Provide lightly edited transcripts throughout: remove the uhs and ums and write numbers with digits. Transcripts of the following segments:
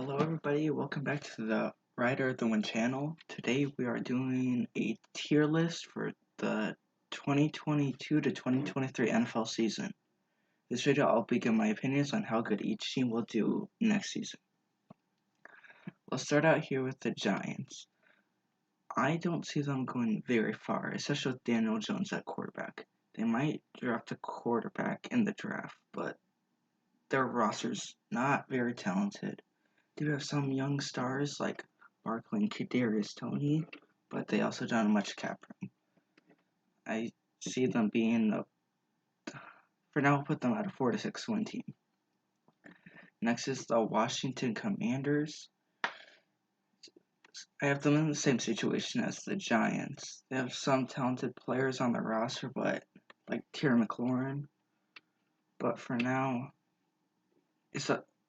Hello everybody, welcome back to the Rider of the Wind channel. Today we are doing a tier list for the 2022 to 2023 NFL season. This video I'll be giving my opinions on how good each team will do next season. Let's start out here with the Giants. I don't see them going very far, especially with Daniel Jones at quarterback. They might draft a quarterback in the draft, but their roster's not very talented. They do have some young stars like Barkley and Kadarius Toney, but they also don't have much cap room. I see them being for now. I'll put them at a 4 to 6 win team. Next is the Washington Commanders. I have them in the same situation as the Giants. They have some talented players on the roster, but like Terry McLaurin. But for now,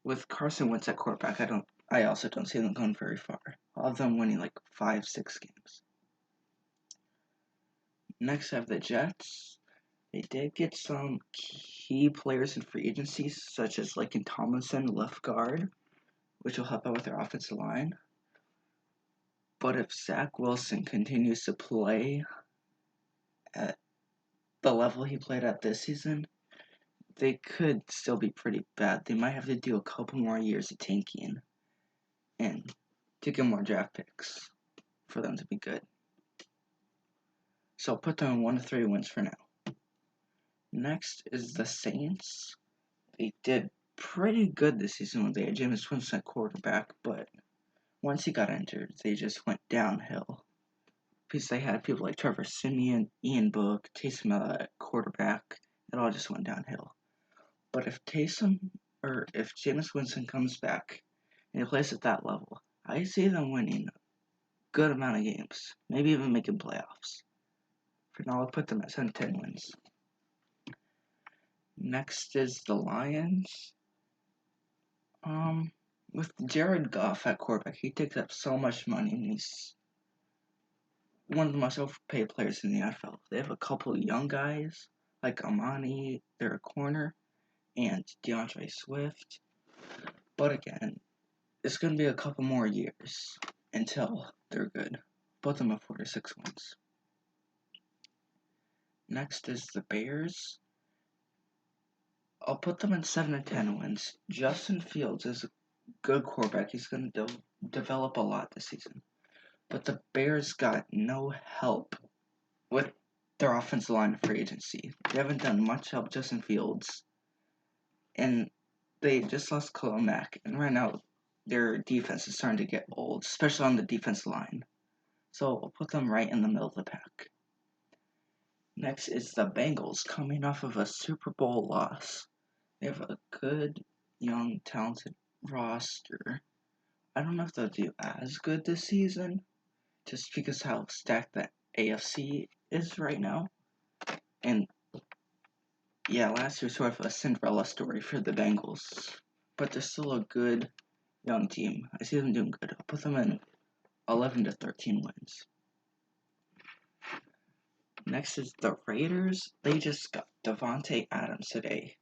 with Carson Wentz at quarterback, I also don't see them going very far. All of them winning like 5-6 games. Next, I have the Jets. They did get some key players in free agency, such as Laken Tomlinson, left guard, which will help out with their offensive line. But if Zach Wilson continues to play at the level he played at this season, they could still be pretty bad. They might have to do a couple more years of tanking and to get more draft picks for them to be good. So I'll put them in 1 to 3 wins for now. Next is the Saints. They did pretty good this season when they had Jameis Winston at quarterback, but once he got injured, they just went downhill. Because they had people like Trevor Siemian, Ian Book, Taysom Hill at quarterback, it all just went downhill. But if Jameis Winston comes back and he plays at that level, I see them winning a good amount of games, maybe even making playoffs. For now, I'll put them at 7-10 wins. Next is the Lions. With Jared Goff at quarterback, he takes up so much money, and he's one of the most overpaid players in the NFL. They have a couple of young guys, like Amani, they're a corner, and DeAndre Swift. But again, it's going to be a couple more years until they're good. Put them at 4 to 6 wins. Next is the Bears. I'll put them in 7 to 10 wins. Justin Fields is a good quarterback. He's going to develop a lot this season. But the Bears got no help with their offensive line free agency. They haven't done much to help Justin Fields. And they just lost Khalil Mack. And right now, their defense is starting to get old, especially on the defensive line. So I'll put them right in the middle of the pack. Next is the Bengals, coming off of a Super Bowl loss. They have a good, young, talented roster. I don't know if they'll do as good this season, just because how stacked the AFC is right now. And yeah, last year sort of a Cinderella story for the Bengals, but they're still a good young team. I see them doing good. I'll put them in 11 to 13 wins. Next is the Raiders. They just got Davante Adams today.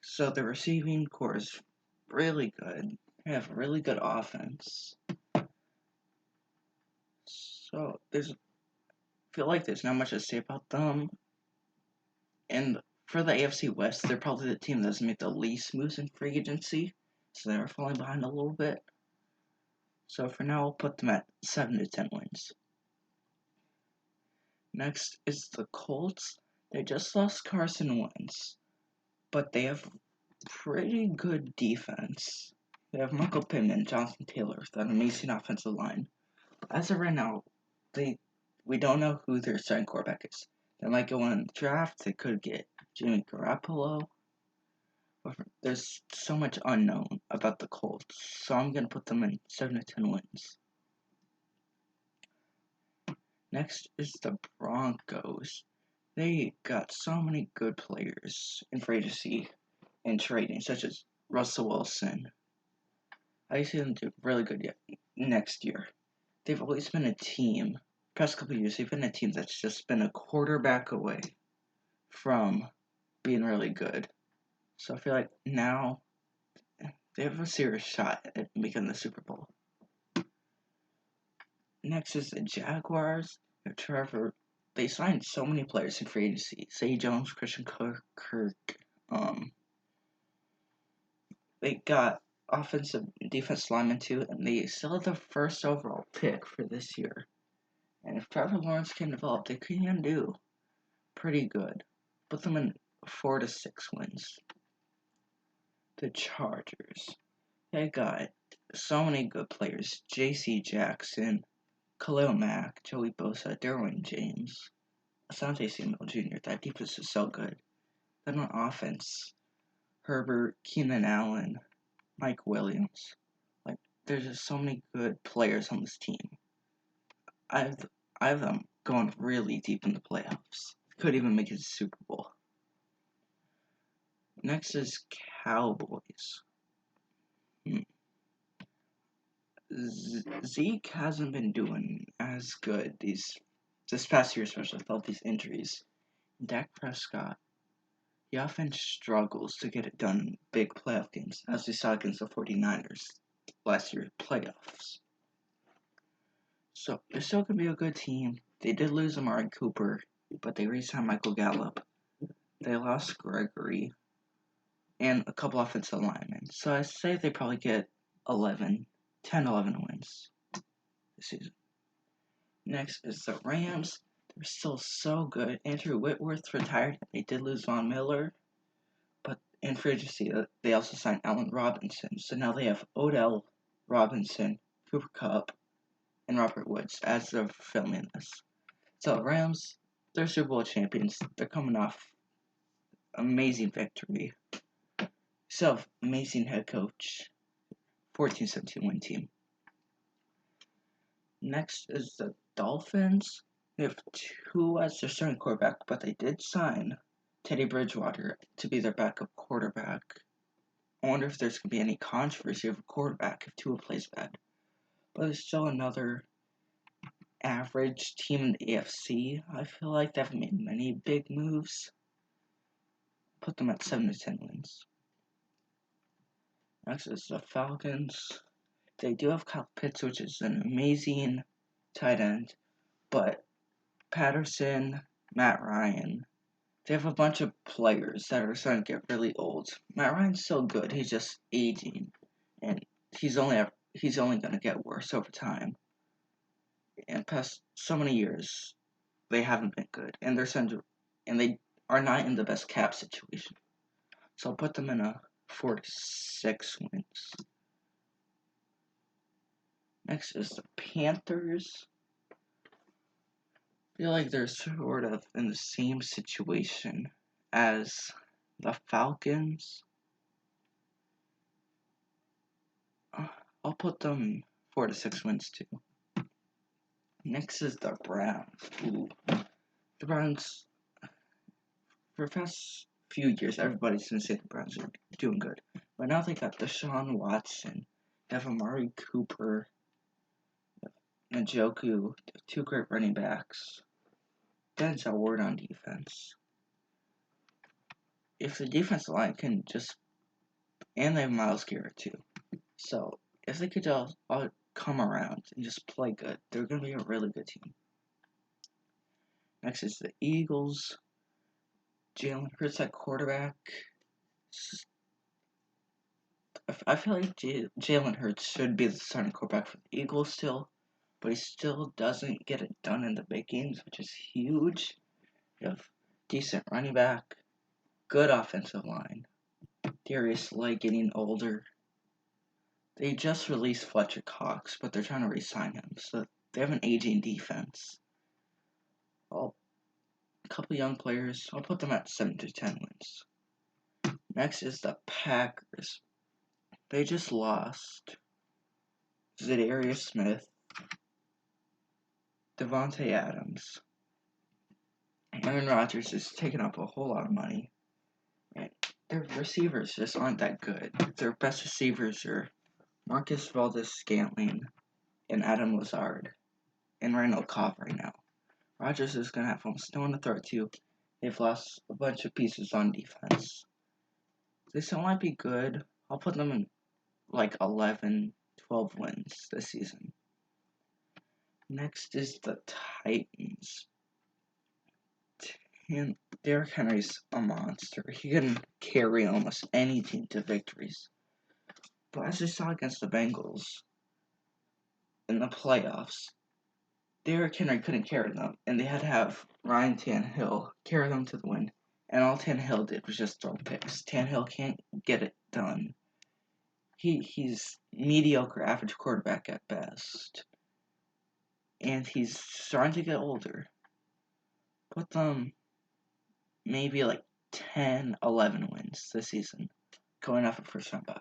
So the receiving core is really good. They have a really good offense. So I feel like there's not much to say about them. And for the AFC West, they're probably the team that doesn't make the least moves in free agency. So they're falling behind a little bit. So for now, I'll put them at 7 to 10 wins. Next is the Colts. They just lost Carson Wentz, but they have pretty good defense. They have Michael Pittman and Jonathan Taylor with that amazing offensive line. But as of right now, we don't know who their starting quarterback is. They might go in the draft. They could get Jimmy Garoppolo. But there's so much unknown about the Colts, so I'm going to put them in 7 to 10 wins. Next is the Broncos. They got so many good players in free agency and trading, such as Russell Wilson. I see them do really good next year. They've always been a team. Past couple of years, they've been a team that's just been a quarterback away from being really good. So I feel like now They have a serious shot at making the Super Bowl. Next is the Jaguars. Trevor. They signed so many players in free agency. Zay Jones, Christian Kirk. They got offensive defense linemen too, and they still have the first overall pick for this year. And if Trevor Lawrence can develop, they can do pretty good. Put them in 4 to 6 wins. The Chargers. They got so many good players. J.C. Jackson, Khalil Mack, Joey Bosa, Derwin James, Asante Samuel Jr. That defense is so good. Then on offense, Herbert, Keenan Allen, Mike Williams. Like, there's just so many good players on this team. I have them going really deep in the playoffs. Could even make it to Super Bowl. Next is Cowboys. Zeke hasn't been doing as good this past year, especially with all these injuries. Dak Prescott, he often struggles to get it done in big playoff games, as we saw against the 49ers last year's playoffs. So, they're still going to be a good team. They did lose Amari Cooper, but they re-signed Michael Gallup. They lost Gregory and a couple offensive linemen. So, I say they probably get 10, 11 wins this season. Next is the Rams. They're still so good. Andrew Whitworth retired. They did lose Von Miller, but in free agency, they also signed Allen Robinson. So now they have Odell, Robinson, Cooper Kupp, and Robert Woods as they're filming this. So Rams, they're Super Bowl champions. They're coming off amazing victory. So amazing head coach. 14-17 win team. Next is the Dolphins. They have two as their starting quarterback, but they did sign Teddy Bridgewater to be their backup quarterback. I wonder if there's going to be any controversy over quarterback if Tua plays bad. But it's still another average team in the AFC. I feel like they haven't made many big moves. Put them at 7 to 10 wins. Next is the Falcons. They do have Kyle Pitts, which is an amazing tight end, but Patterson, Matt Ryan, they have a bunch of players that are starting to get really old. Matt Ryan's so good, he's just aging, and he's only going to get worse over time. And past so many years, they haven't been good, and they are not in the best cap situation. So I'll put them in a 4 to 6 wins. Next is the Panthers. I feel like they're sort of in the same situation as the Falcons. I'll put them 4 to 6 wins too. Next is the Browns. Ooh. The Browns, for the past few years, everybody's going to say the Browns are doing good. But now they got Deshaun Watson, they have Amari Cooper, Njoku, two great running backs, Denzel Ward on defense. If the defensive line can just, and they have Myles Garrett too. So if they could all come around and just play good, they're going to be a really good team. Next is the Eagles. Jalen Hurts at quarterback. I feel like Jalen Hurts should be the starting quarterback for the Eagles still, but he still doesn't get it done in the big games, which is huge. You have decent running back, good offensive line. Darius Slay getting older. They just released Fletcher Cox, but they're trying to re-sign him, so they have an aging defense. A couple young players. I'll put them at 7 to 10 wins. Next is the Packers. They just lost Za'Darius Smith, Devontae Adams. Aaron Rodgers is taking up a whole lot of money. And their receivers just aren't that good. Their best receivers are Marcus Valdes-Scantling and Adam Lazard and Randall Cobb right now. Rodgers is going to have almost no one to throw to. They've lost a bunch of pieces on defense. They still might be good. I'll put them in like 11, 12 wins this season. Next is the Titans. And Derrick Henry's a monster. He can carry almost any team to victories. But as we saw against the Bengals in the playoffs, Derrick Henry couldn't carry them, and they had to have Ryan Tannehill carry them to the win. And all Tannehill did was just throw picks. Tannehill can't get it done. He's mediocre, average quarterback at best. And he's starting to get older. Put them maybe like 10, 11 wins this season, going off a first-round bye.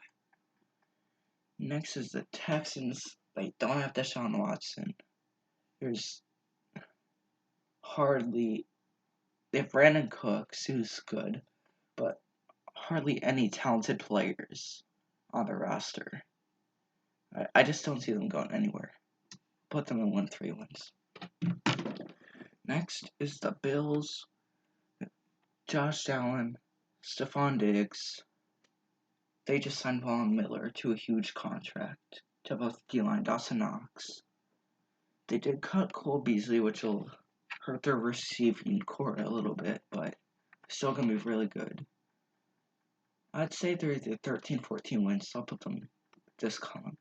Next is the Texans. They don't have Deshaun Watson. There's hardly... They have Brandon Cooks, who's good, but hardly any talented players on the roster. I just don't see them going anywhere. Put them in 1-3 wins. Next is the Bills. Josh Allen, Stephon Diggs. They just signed Von Miller to a huge contract. To both D-line, Dawson Knox. They did cut Cole Beasley, which will hurt their receiving core a little bit, but still going to be really good. I'd say they're either 13, 14 wins, so I'll put them this column.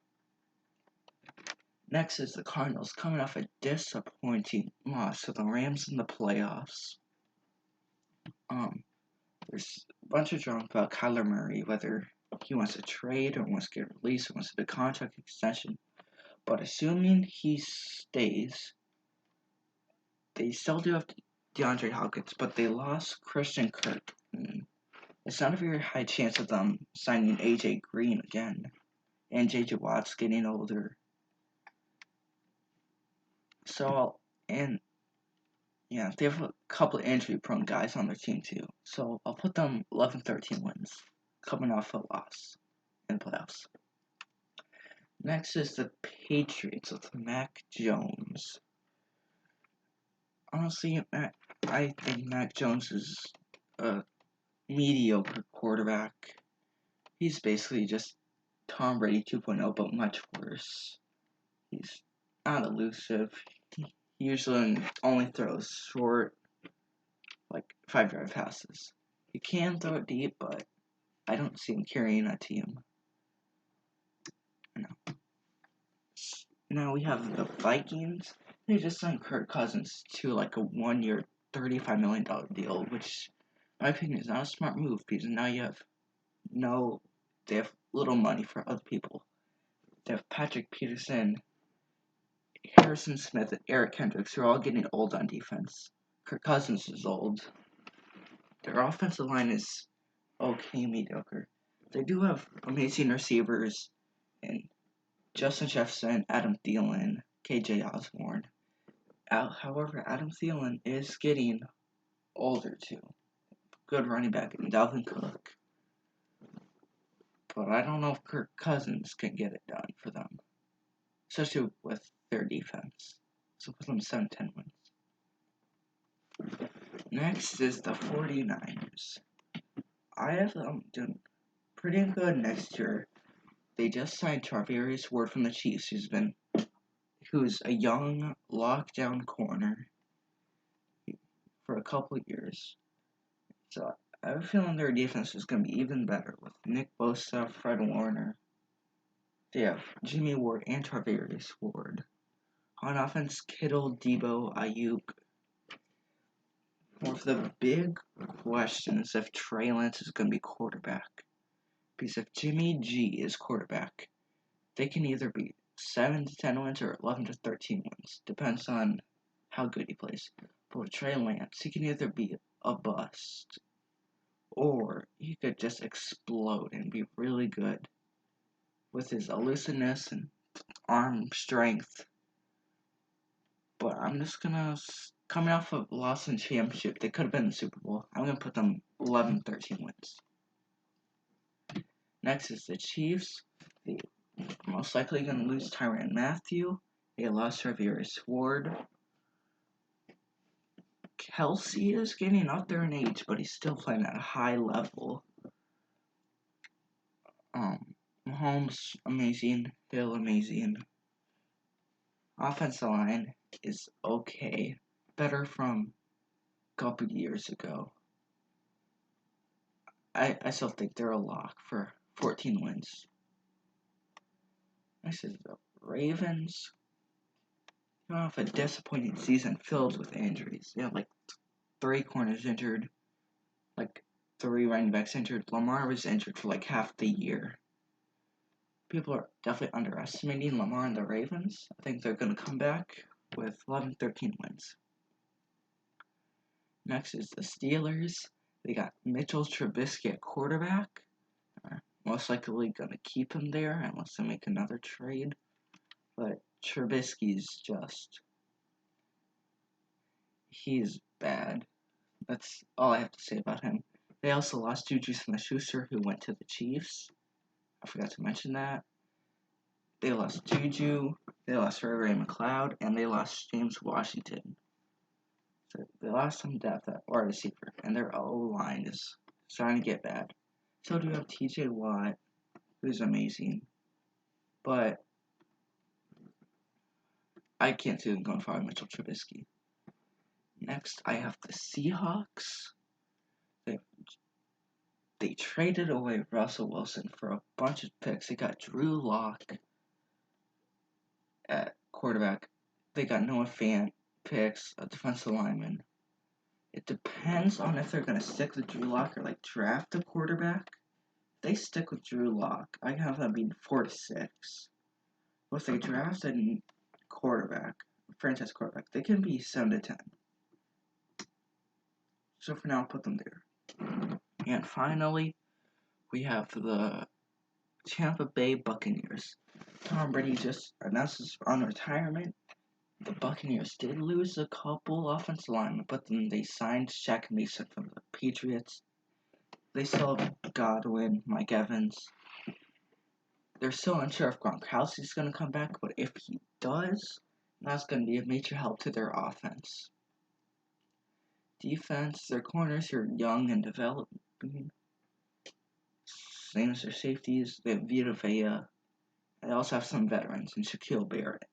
Next is the Cardinals, coming off a disappointing loss to the Rams in the playoffs. There's a bunch of drama about Kyler Murray, whether he wants to trade or wants to get released or wants a big contract extension. But assuming he stays, they still do have DeAndre Hopkins, but they lost Christian Kirk. It's not a very high chance of them signing AJ Green again. And JJ Watt's getting older. So, and yeah, they have a couple of injury-prone guys on their team too. So I'll put them 11-13 wins, coming off a loss in the playoffs. Next is the Patriots with Mac Jones. Honestly, I think Mac Jones is a mediocre quarterback. He's basically just Tom Brady 2.0, but much worse. He's not elusive. He usually only throws short, like 5-yard passes. He can throw it deep, but I don't see him carrying a team. No. Now we have the Vikings. They just signed Kirk Cousins to like a 1-year, $35 million deal, which, in my opinion, is not a smart move because now they have little money for other people. They have Patrick Peterson, Harrison Smith, and Eric Kendricks, who are all getting old on defense. Kirk Cousins is old. Their offensive line is okay, mediocre. They do have amazing receivers in Justin Jefferson, Adam Thielen, KJ Osborne. However, Adam Thielen is getting older too. Good running back in Dalvin Cook. But I don't know if Kirk Cousins can get it done for them. Especially with their defense. So put them 7-10 wins. Next is the 49ers. I have them doing pretty good next year. They just signed Charvarius Ward from the Chiefs, who's a young lockdown corner for a couple of years. So I have a feeling their defense is going to be even better with Nick Bosa, Fred Warner. They have Jimmy Ward and Charvarius Ward. On offense, Kittle, Debo, Ayuk. One of the big questions if Trey Lance is going to be quarterback. Because if Jimmy G is quarterback, they can either be 7-10 wins or 11-13 wins. Depends on how good he plays. But with Trey Lance, he can either be a bust or he could just explode and be really good with his elusiveness and arm strength. But I'm just gonna, coming off of loss in championship, they could have been in the Super Bowl. I'm gonna put them 11-13 wins. Next is the Chiefs. They are most likely gonna lose Tyrann Mathieu. They lost Charvarius Ward. Kelsey is getting up there in age, but he's still playing at a high level. Mahomes, amazing. Hill, amazing. Offensive line is okay. Better from a couple years ago. I still think they're a lock for 14 wins. Next is the Ravens. Coming off a disappointing season filled with injuries. They had like 3 corners injured, like 3 running backs injured. Lamar was injured for like half the year. People are definitely underestimating Lamar and the Ravens. I think they're going to come back with 11-13 wins. Next is the Steelers. They got Mitchell Trubisky at quarterback. Most likely going to keep him there unless they make another trade. But Trubisky's he's bad. That's all I have to say about him. They also lost Juju Smith-Schuster, who went to the Chiefs. I forgot to mention that. They lost Juju, they lost Ray McLeod, and they lost James Washington. So they lost some depth at wide receiver, and their O-line is starting to get bad. So do you have TJ Watt, who's amazing, but I can't see them going far with Mitchell Trubisky. Next, I have the Seahawks. They traded away Russell Wilson for a bunch of picks. They got Drew Lock at quarterback. They got Noah Fant picks, a defensive lineman. It depends on if they're going to stick with Drew Lock or like draft a quarterback. If they stick with Drew Lock, I can have that being 4-6. But if they draft a quarterback, franchise quarterback, they can be 7-10. So for now, I'll put them there. And finally, we have the Tampa Bay Buccaneers. Tom Brady just announced his on retirement. The Buccaneers did lose a couple offensive linemen, but then they signed Shaq Mason from the Patriots. They still have Godwin, Mike Evans. They're still unsure if Gronkowski's going to come back, but if he does, that's going to be a major help to their offense. Defense, their corners are young and developing. Same as their safeties, they have Vita Vea. They also have some veterans in Shaquille Barrett.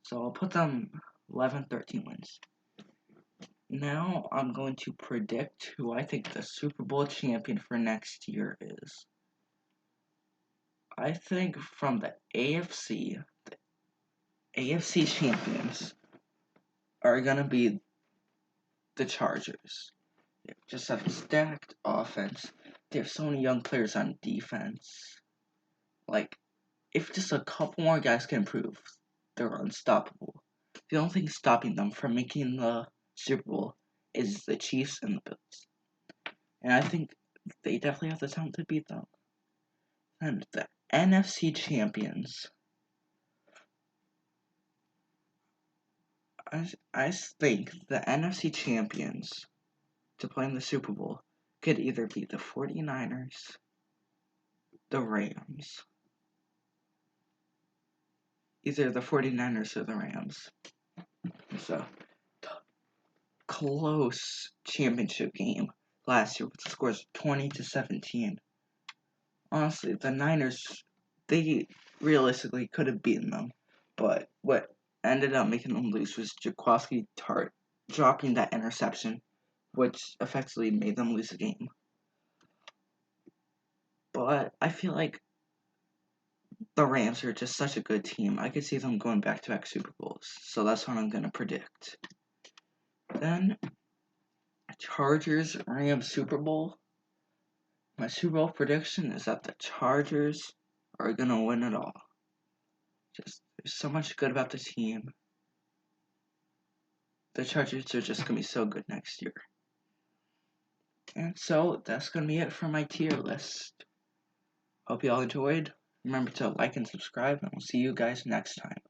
So I'll put them 11-13 wins. Now I'm going to predict who I think the Super Bowl champion for next year is. I think from the AFC champions are going to be the Chargers. They just have a stacked offense. They have so many young players on defense. Like, if just a couple more guys can improve, they're unstoppable. The only thing stopping them from making the Super Bowl is the Chiefs and the Bills. And I think they definitely have the talent to beat them. And the NFC champions, I think the NFC champions to play in the Super Bowl could either be the 49ers, the Rams. Either the 49ers or the Rams. So, close championship game last year with the scores 20-17. Honestly, the Niners, they realistically could have beaten them, but what ended up making them lose was Jaquiski Tartt dropping that interception, which effectively made them lose the game. But I feel like the Rams are just such a good team. I could see them going back-to-back Super Bowls, so that's what I'm going to predict. Then, Chargers Rams Super Bowl. My Super Bowl prediction is that the Chargers are going to win it all. Just, there's so much good about the team. The Chargers are just going to be so good next year. And so, that's going to be it for my tier list. Hope you all enjoyed. Remember to like and subscribe, and we'll see you guys next time.